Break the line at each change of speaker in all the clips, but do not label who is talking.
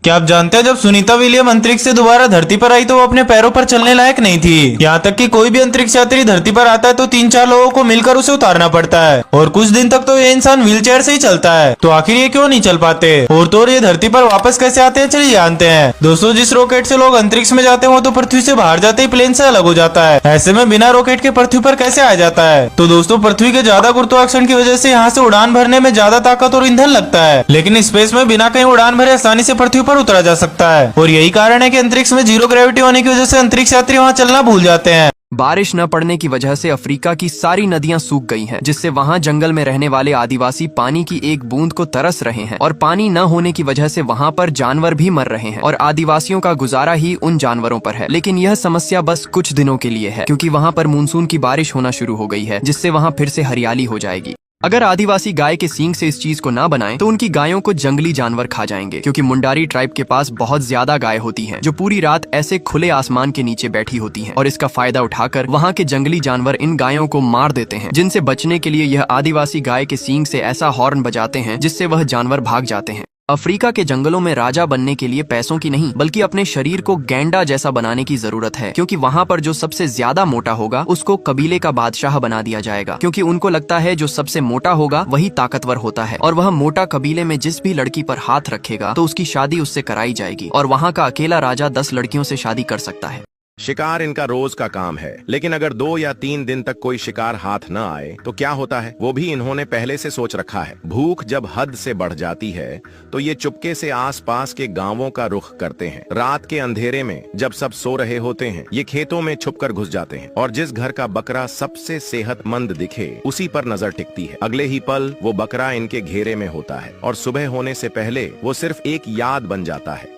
क्या आप जानते हैं जब सुनीता विलियम अंतरिक्ष से दोबारा धरती पर आई तो वो अपने पैरों पर चलने लायक नहीं थी। यहाँ तक कि कोई भी अंतरिक्ष यात्री धरती पर आता है तो 3-4 लोगों को मिलकर उसे उतारना पड़ता है और कुछ दिन तक तो ये इंसान व्हीलचेयर से ही चलता है। तो आखिर ये क्यों नहीं चल पाते और तो ये धरती पर वापस कैसे आते हैं, चलिए जानते हैं। दोस्तों, जिस रॉकेट से लोग अंतरिक्ष में जाते हैं वो तो पृथ्वी से बाहर जाते ही प्लेन से अलग हो जाता है। ऐसे में बिना रॉकेट के पृथ्वी पर कैसे आ जाता है? तो दोस्तों, पृथ्वी के ज्यादा गुरुत्वाकर्षण की वजह से यहाँ से उड़ान भरने में ज्यादा ताकत और ईंधन लगता है, लेकिन स्पेस में बिना कहीं उड़ान भरे आसानी से पृथ्वी पर उतरा जा सकता है। और यही कारण है कि अंतरिक्ष में जीरो ग्रेविटी होने की वजह से अंतरिक्ष यात्री वहां चलना भूल जाते हैं।
बारिश न पड़ने की वजह से अफ्रीका की सारी नदियां सूख गई हैं, जिससे वहां जंगल में रहने वाले आदिवासी पानी की एक बूंद को तरस रहे हैं और पानी न होने की वजह से वहां पर जानवर भी मर रहे हैं और आदिवासियों का गुजारा ही उन जानवरों पर है। लेकिन यह समस्या बस कुछ दिनों के लिए है, क्योंकि वहां पर मानसून की बारिश होना शुरू हो गई है, जिससे वहां फिर से हरियाली हो जाएगी। अगर आदिवासी गाय के सींग से इस चीज को ना बनाएं तो उनकी गायों को जंगली जानवर खा जाएंगे, क्योंकि मुंडारी ट्राइब के पास बहुत ज्यादा गाय होती हैं, जो पूरी रात ऐसे खुले आसमान के नीचे बैठी होती हैं और इसका फायदा उठाकर वहां के जंगली जानवर इन गायों को मार देते हैं, जिनसे बचने के लिए यह आदिवासी गाय के सींग से ऐसा हॉर्न बजाते हैं जिससे वह जानवर भाग जाते हैं। अफ्रीका के जंगलों में राजा बनने के लिए पैसों की नहीं बल्कि अपने शरीर को गैंडा जैसा बनाने की जरूरत है, क्योंकि वहां पर जो सबसे ज्यादा मोटा होगा उसको कबीले का बादशाह बना दिया जाएगा, क्योंकि उनको लगता है जो सबसे मोटा होगा वही ताकतवर होता है और वह मोटा कबीले में जिस भी लड़की पर हाथ रखेगा तो उसकी शादी उससे कराई जाएगी और वहाँ का अकेला राजा 10 लड़कियों से शादी कर सकता है।
शिकार इनका रोज का काम है, लेकिन अगर 2 या 3 दिन तक कोई शिकार हाथ न आए तो क्या होता है वो भी इन्होंने पहले से सोच रखा है। भूख जब हद से बढ़ जाती है तो ये चुपके से आसपास के गांवों का रुख करते हैं। रात के अंधेरे में जब सब सो रहे होते हैं ये खेतों में छुपकर घुस जाते हैं और जिस घर का बकरा सबसे सेहतमंद दिखे उसी पर नजर टिकती है। अगले ही पल वो बकरा इनके घेरे में होता है और सुबह होने से पहले वो सिर्फ एक याद बन जाता है।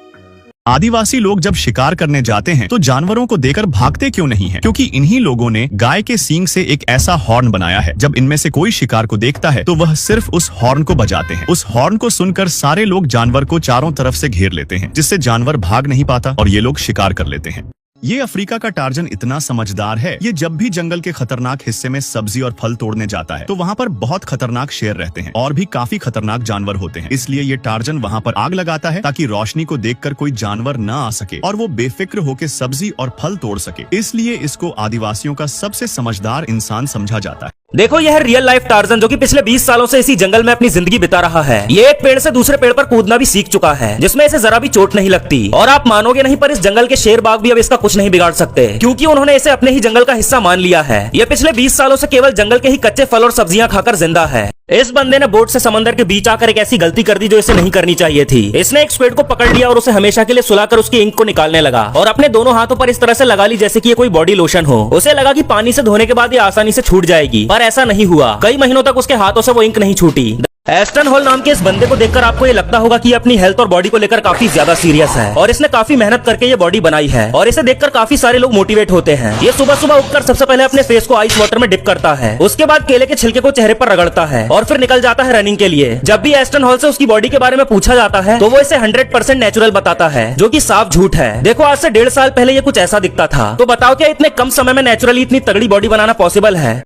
आदिवासी लोग जब शिकार करने जाते हैं तो जानवरों को देखकर भागते क्यों नहीं हैं? क्योंकि इन्हीं लोगों ने गाय के सींग से एक ऐसा हॉर्न बनाया है, जब इनमें से कोई शिकार को देखता है तो वह सिर्फ उस हॉर्न को बजाते हैं। उस हॉर्न को सुनकर सारे लोग जानवर को चारों तरफ से घेर लेते हैं, जिससे जानवर भाग नहीं पाता और ये लोग शिकार कर लेते हैं। ये अफ्रीका का टार्जन इतना समझदार है, ये जब भी जंगल के खतरनाक हिस्से में सब्जी और फल तोड़ने जाता है तो वहाँ पर बहुत खतरनाक शेर रहते हैं और भी काफी खतरनाक जानवर होते हैं। इसलिए ये टार्जन वहाँ पर आग लगाता है ताकि रोशनी को देखकर कोई जानवर न आ सके और वो बेफिक्र होकर सब्जी और फल तोड़ सके। इसलिए इसको आदिवासियों का सबसे समझदार इंसान समझा जाता है।
देखो, यह रियल लाइफ टार्जन जो कि पिछले 20 सालों से इसी जंगल में अपनी जिंदगी बिता रहा है। ये एक पेड़ से दूसरे पेड़ पर कूदना भी सीख चुका है, जिसमें इसे जरा भी चोट नहीं लगती। और आप मानोगे नहीं, पर इस जंगल के शेर बाघ भी अब इसका कुछ नहीं बिगाड़ सकते, क्योंकि उन्होंने इसे अपने ही जंगल का हिस्सा मान लिया है। ये पिछले 20 सालों से केवल जंगल के ही कच्चे फल और सब्जियां खाकर जिंदा है। इस बंदे ने बोट से समंदर के बीच आकर एक ऐसी गलती कर दी जो इसे नहीं करनी चाहिए थी। इसने एक स्क्विड को पकड़ लिया और उसे हमेशा के लिए सुलाकर उसकी इंक को निकालने लगा और अपने दोनों हाथों पर इस तरह से लगा ली जैसे कि ये कोई बॉडी लोशन हो। उसे लगा कि पानी से धोने के बाद ये आसानी से छूट जाएगी, पर ऐसा नहीं हुआ। कई महीनों तक उसके हाथों से वो इंक नहीं छूटी। एस्टन हॉल नाम के इस बंदे को देखकर आपको ये लगता होगा कि ये अपनी हेल्थ और बॉडी को लेकर काफी ज्यादा सीरियस है और इसने काफी मेहनत करके ये बॉडी बनाई है और इसे देखकर काफी सारे लोग मोटिवेट होते हैं। ये सुबह सुबह उठकर सबसे पहले अपने फेस को आइस वाटर में डिप करता है, उसके बाद केले के छिलके को चेहरे पर रगड़ता है और फिर निकल जाता है रनिंग के लिए। जब भी एस्टन हॉल से उसकी बॉडी के बारे में पूछा जाता है तो वो इसे 100% नेचुरल बताता है, जो कि साफ झूठ है। देखो, आज से 1.5 साल पहले ये कुछ ऐसा दिखता था, तो बताओ क्या इतने कम समय में नेचुरली इतनी तगड़ी बॉडी बनाना पॉसिबल है?